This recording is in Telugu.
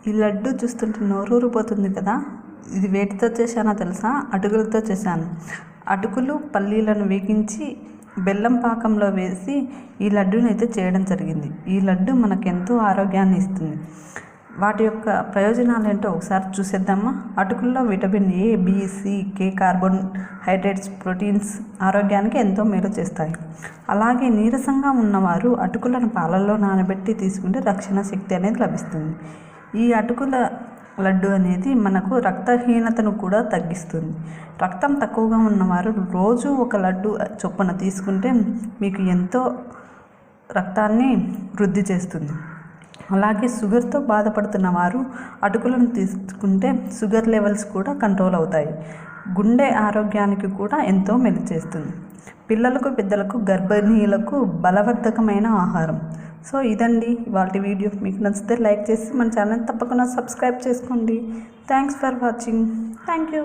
ఈ లడ్డు చూస్తుంటే నోరూరిపోతుంది కదా. ఇది వేటితో చేశానో తెలుసా? అటుకులతో చేశాను. అటుకులు పల్లీలను వేగించి బెల్లం పాకంలో వేసి ఈ లడ్డూని అయితే చేయడం జరిగింది. ఈ లడ్డు మనకెంతో ఆరోగ్యాన్ని ఇస్తుంది. వాటి యొక్క ప్రయోజనాలు ఏంటో ఒకసారి చూసేద్దామా. అటుకుల్లో vitamin A, B, C, K, carbohydrates, proteins ఆరోగ్యానికి ఎంతో మేలు చేస్తాయి. అలాగే నీరసంగా ఉన్నవారు అటుకులను పాలల్లో నానబెట్టి తీసుకుంటే రక్షణ శక్తి అనేది లభిస్తుంది. ఈ అటుకుల లడ్డు అనేది మనకు రక్తహీనతను కూడా తగ్గిస్తుంది. రక్తం తక్కువగా ఉన్నవారు రోజు ఒక లడ్డు చొప్పున తీసుకుంటే మీకు ఎంతో రక్తాన్ని వృద్ధి చేస్తుంది. అలాగే షుగర్తో బాధపడుతున్న వారు అటుకులను తీసుకుంటే షుగర్ లెవెల్స్ కూడా కంట్రోల్ అవుతాయి. గుండె ఆరోగ్యానికి కూడా ఎంతో మేలు చేస్తుంది. పిల్లలకు, పెద్దలకు, గర్భిణీలకు బలవర్ధకమైన ఆహారం. సో ఇదండి ఇవాల్టి వీడియో. మీకు నచ్చితే లైక్ చేసి మన ఛానల్ తప్పకుండా సబ్స్క్రైబ్ చేసుకోండి. Thanks for watching. Thank you.